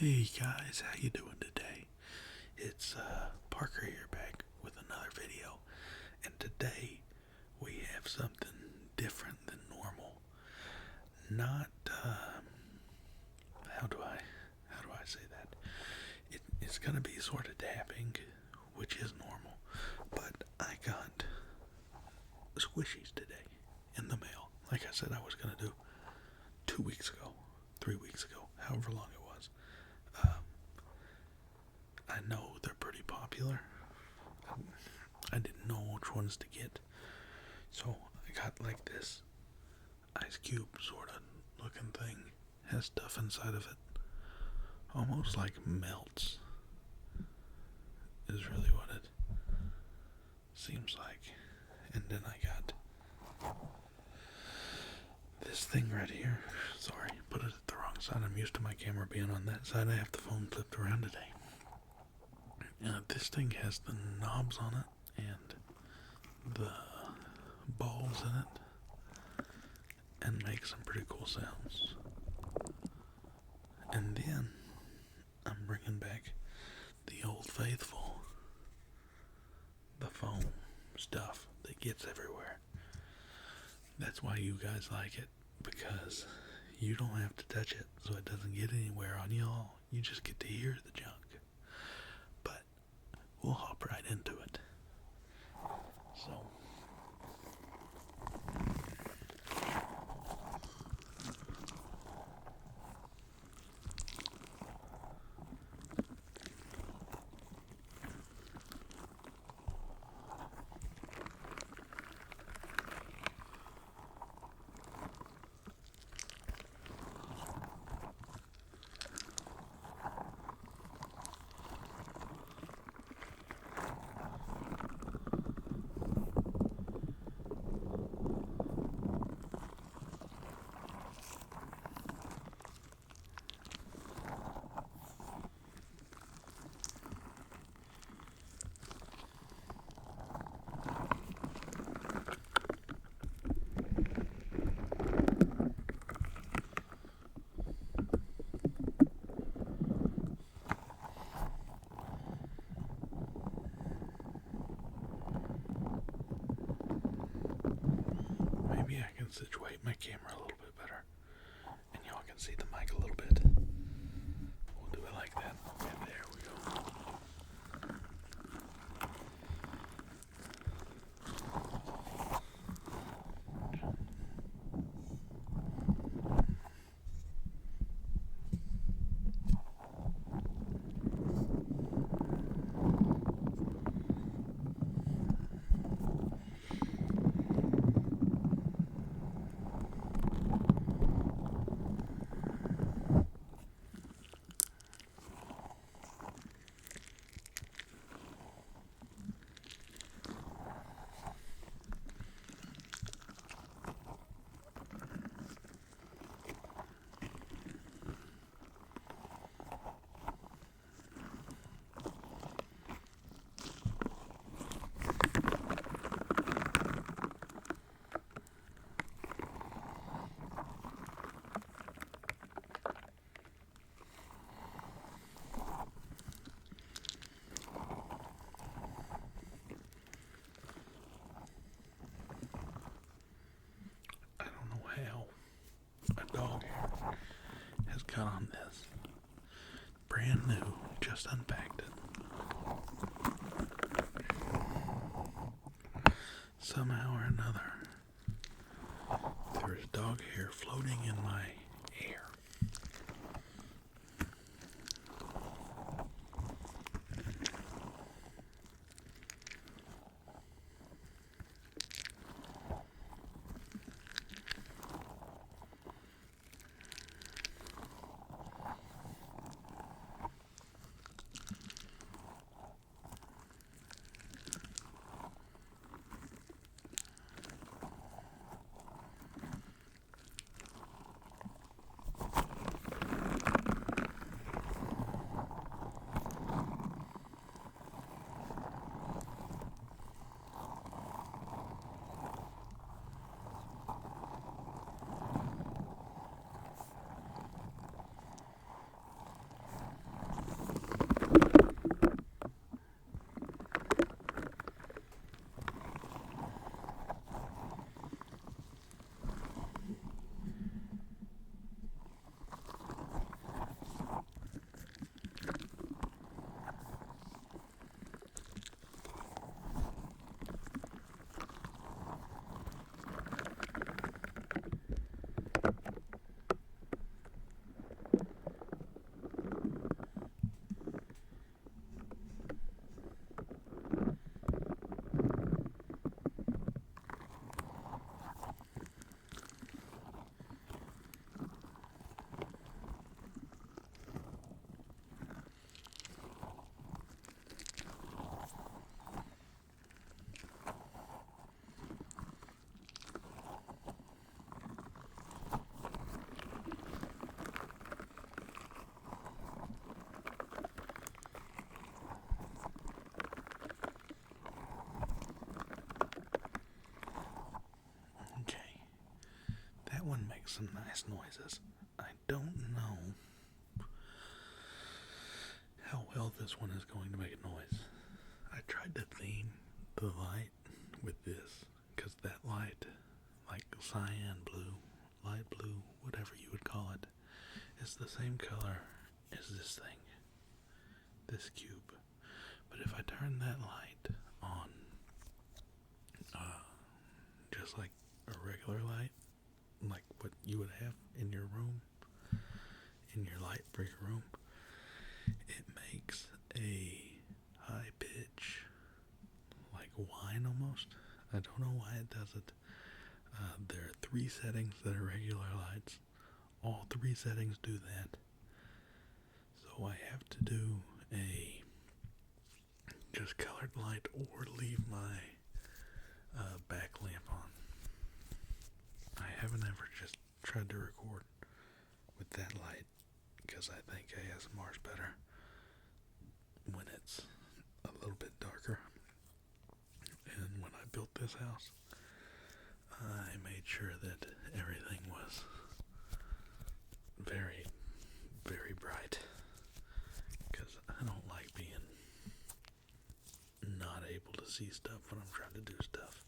Hey guys, how you doing today? It's Parker here back with another video, and today we have something different than normal. Not how do I say that? It's gonna be sort of tapping, which is normal, but I got Squishies today in the mail. Like I said, I was gonna do 2 weeks ago, 3 weeks ago, however long it was. I know they're pretty popular. I didn't know which ones to get, so I got like this ice cube sort of looking thing. Has stuff inside of it, almost like melts. Is really what it seems like. And then I got this thing right here. Sorry, put it at the wrong side. I'm used to my camera being on that side. I have the phone flipped around today. This thing has the knobs on it and the balls in it, and makes some pretty cool sounds. And then I'm bringing back the old faithful, the foam stuff that gets everywhere. That's why you guys like it, because you don't have to touch it, so it doesn't get anywhere on y'all. You just get to hear the junk. But we'll hop right into it. So maybe I can situate my camera a little bit better, and y'all can see the mic a little bit. We'll do it like that. Okay, there we go. I don't know how a dog hair has got on this. Brand new, just unpacked it. Somehow or another, there is dog hair floating in my hair. some nice noises. I don't know how well this one is going to make a noise. I tried to theme the light with this, because that light, like cyan blue, light blue, whatever you would call it, is the same color as this thing, this cube. But if I turn that light on, just like a regular light, like what you would have in your room, in your light for your room, it makes a high pitch, like whine almost. I don't know why it does it. There are 3 settings that are regular lights. All 3 settings do that. So I have to do a just colored light or leave my back lamp on. I haven't ever just tried to record with that light because I think ASMR is better when it's a little bit darker. And when I built this house, I made sure that everything was very, very bright, because I don't like being not able to see stuff when I'm trying to do stuff.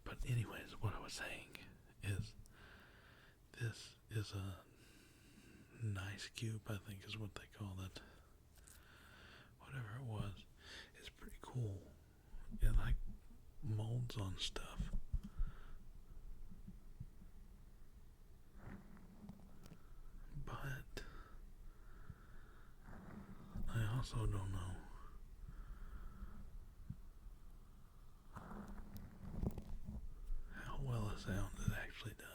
But anyways, what I was saying is, this is a nice cube, I think is what they call it. Whatever it was, it's pretty cool. It like molds on stuff. But I also don't know how well a sound it actually does.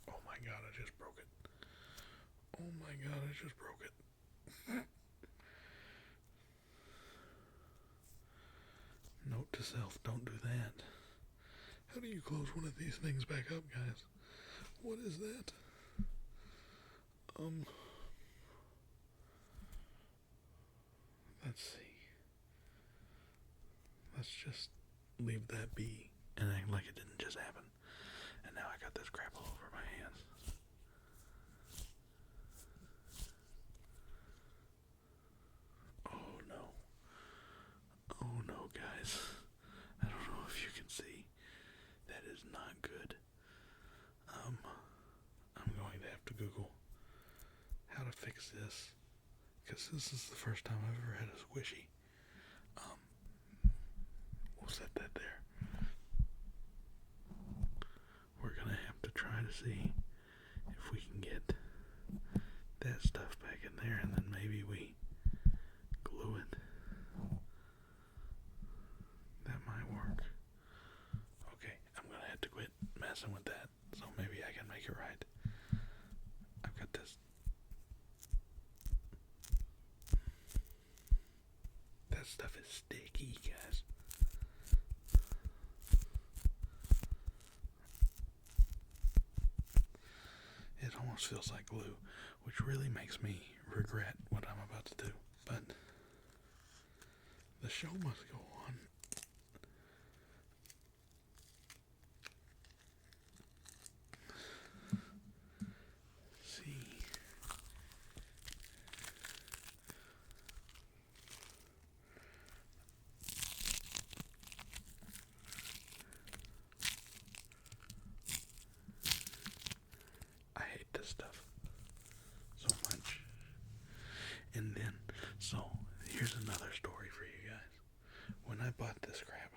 Oh my god, I just broke it. Oh my god, I just broke it. Note to self, don't do that. How do you close one of these things back up, guys? What is that? Let's see. Let's just leave that be and act like it didn't just happen. And now I got this crap all over my hands. Oh no. Oh no, guys. I don't know if you can see. That is not good. I'm going to have to Google how to fix this, because this is the first time I've ever had a squishy. We'll set that there. We're gonna have to try to see if we can get that stuff back in there, and then maybe we glue it. That might work. Okay, I'm gonna have to quit messing with that, so maybe I can make it right. I've got this. That stuff is sticky, guys. It almost feels like glue, which really makes me regret what I'm about to do. But the show must go on. See. I hate this stuff so much. And then, so here's another story for you guys. When I bought this crap,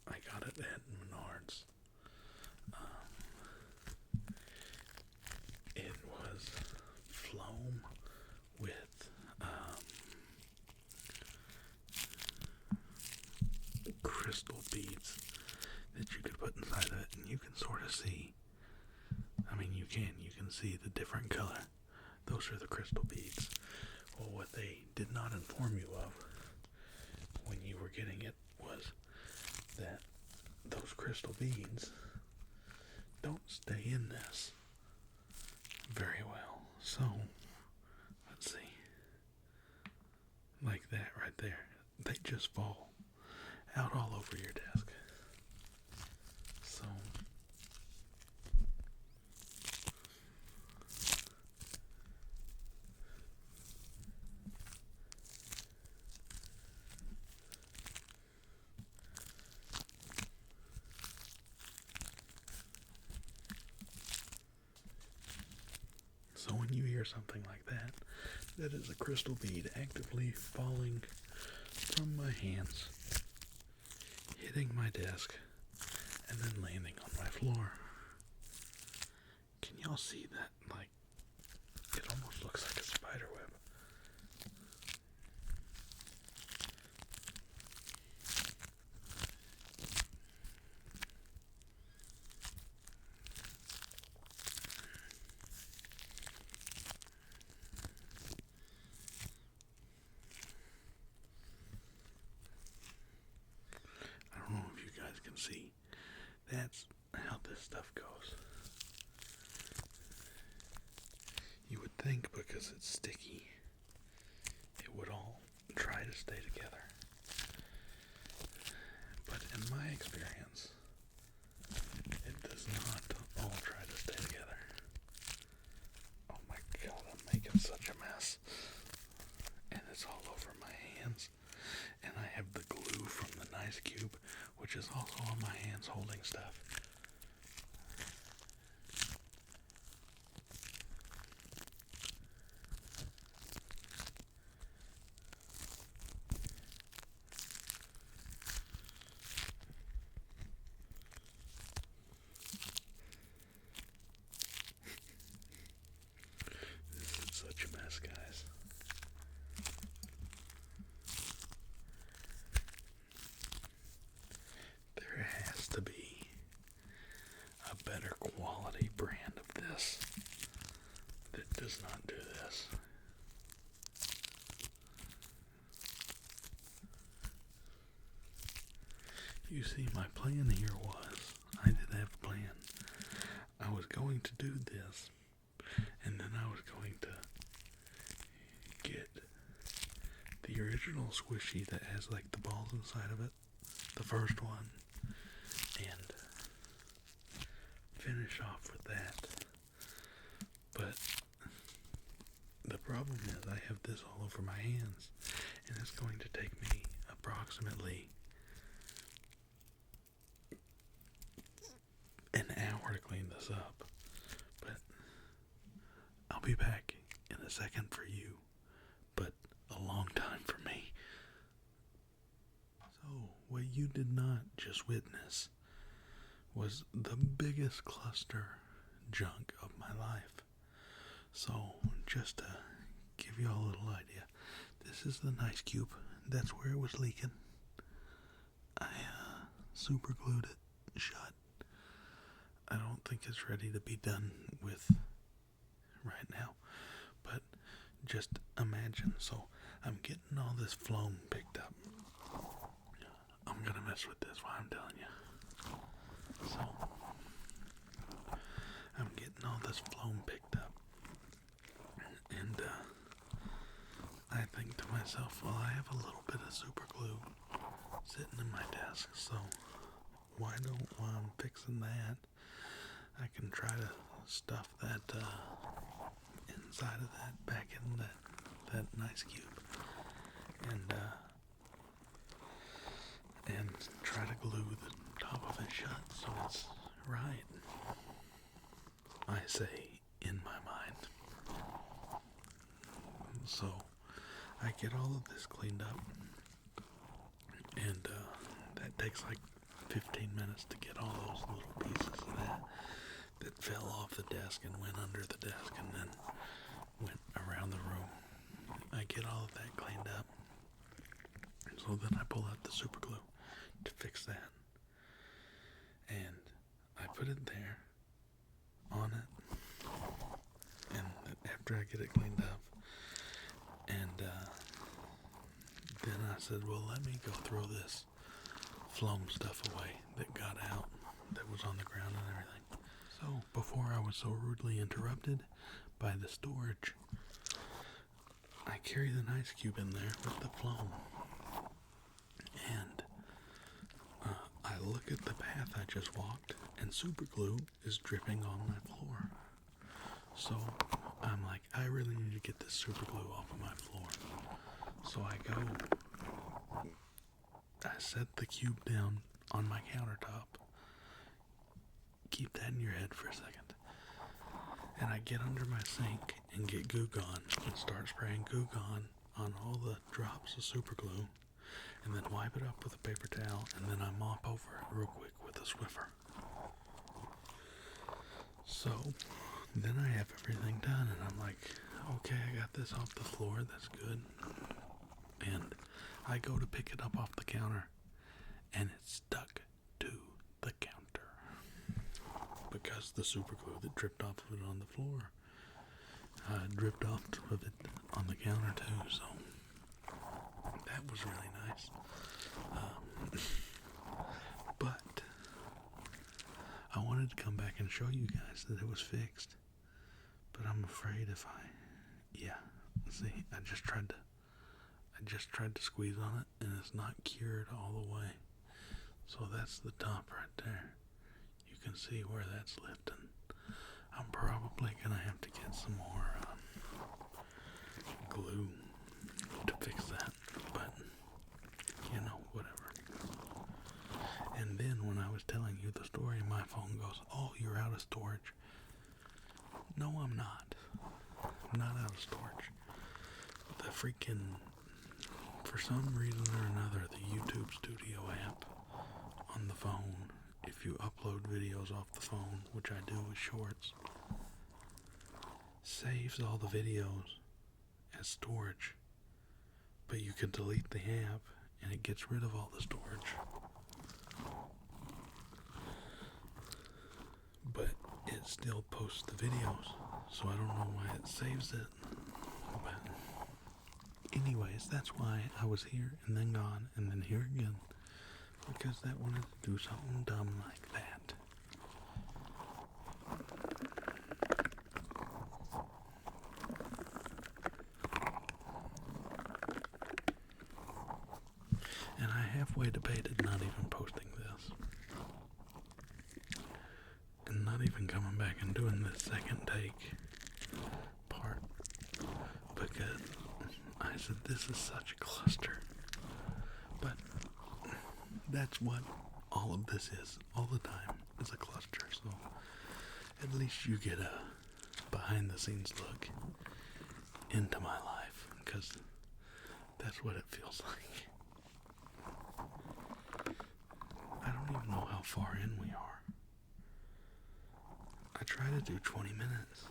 I got it at Menards. It was floam with crystal beads that you could put inside of it, and you can sort of see. I mean, you can see the different color Those are the crystal beads. Well, what they did not inform you of when you were getting it was that those crystal beads don't stay in this very well. So, let's see. Like that right there. They just fall out all over your desk. So, when you hear something like that, that is a crystal bead actively falling from my hands, hitting my desk, and then landing on my floor. Can y'all see that? Like, it almost looks like a spider web. I don't know if you guys can see. That's how this stuff goes. You would think because it's sticky, it would all try to stay together. But in my experience, it does not all try to stay together. Oh my god, I'm making such a mess. And it's all over my hands. And I have the glue from the nice cube, which is also on my hands holding stuff. This is such a mess, guys. There has to be a better quality brand of this that does not do this. You see, my plan here was, I did have a plan. I was going to do this, and then I was going to get the original squishy that has like the balls inside of it, the first one, and finish off with that. But the problem is I have this all over my hands, and it's going to take me approximately an hour to clean this up. But I'll be back in a second for you, but a long time for me. So, what you did not just witness was the biggest cluster junk of my life. So, just to give you all a little idea, this is the nice cube. That's where it was leaking. I super glued it shut. I don't think it's ready to be done with right now, but just imagine. So I'm getting all this floam picked up. I'm gonna mess with this while I'm telling you. So I'm getting all this floam picked up, and I think to myself, well, I have a little bit of super glue sitting in my desk, so why don't, while I'm fixing that, I can try to stuff that inside of that back in that nice cube, and try to glue the top of it shut so it's right. I say in my mind. So I get all of this cleaned up, and that takes like 15 minutes to get all those little pieces of that fell off the desk and went under the desk and then went around the room. I get all of that cleaned up, so then I pull out the super glue to fix that, and I put it there on it, and after I get it cleaned up. And then I said, well, let me go throw this floam stuff away that got out, that was on the ground and everything. So before I was so rudely interrupted by the storage, I carry the ice cube in there with the floam. And I look at the path I just walked, and super glue is dripping on my floor. So I'm like, I really need to get this super glue off of my floor. So I set the cube down on my countertop. Keep that in your head for a second. And I get under my sink and get Goo Gone and start spraying Goo Gone on all the drops of super glue, and then wipe it up with a paper towel, and then I mop over it real quick with a Swiffer. So then I have everything done, and I'm like, okay, I got this off the floor, that's good. And I go to pick it up off the counter, and it's stuck to the counter because the super glue that dripped off of it on the floor dripped off of it on the counter too. So that was really nice. But I wanted to come back and show you guys that it was fixed, but I'm afraid see, I just tried to squeeze on it, and it's not cured all the way. So that's the top right there. You can see where that's lifting. I'm probably gonna have to get some more glue to fix that, but whatever. And then when I was telling you the story, my phone goes, "Oh, you're out of storage." No, I'm not. I'm not out of storage. The freaking, for some reason or another, the YouTube Studio app on the phone, if you upload videos off the phone, which I do with Shorts, saves all the videos as storage, but you can delete the app and it gets rid of all the storage. But it still posts the videos, so I don't know why it saves it. But anyways, that's why I was here and then gone and then here again, because that wanted to do something dumb like that. And I halfway debated not even posting this, and not even coming back and doing the second take part, because I said this is such a cluster. But that's what all of this is, all the time, is a cluster. So at least you get a behind the scenes look into my life, because that's what it feels like. I don't even know how far in we are. I try to do 20 minutes.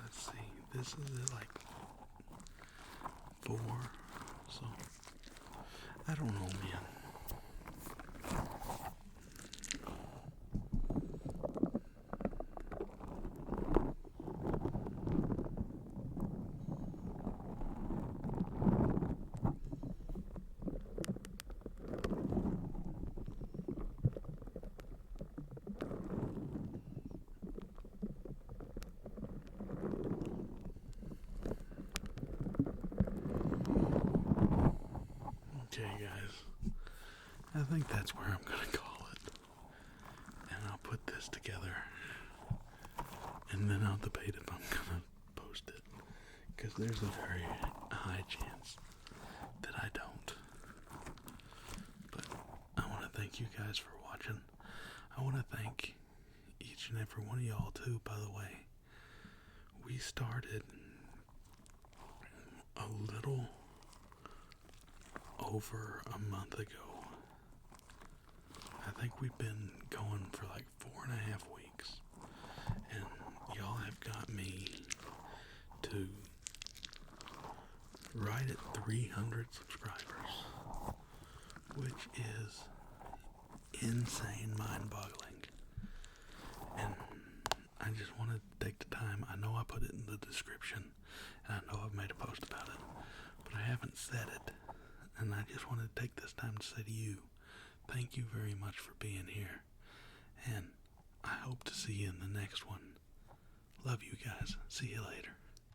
Let's see, this is at like 4, so I don't know, man. Okay, guys, I think that's where I'm gonna call it, and I'll put this together, and then I'll debate if I'm gonna post it, because there's a very high chance that I don't. But I want to thank you guys for watching. I want to thank each and every one of y'all too, by the way. We started a little over a month ago. I think we've been going for like 4.5 weeks, and y'all have got me to right at 300 subscribers, which is insane, mind-boggling. And I just want to take the description, and I know I've made a post about it, but I haven't said it, and I just wanted to take this time to say to you, thank you very much for being here, and I hope to see you in the next one. Love you guys. See you later.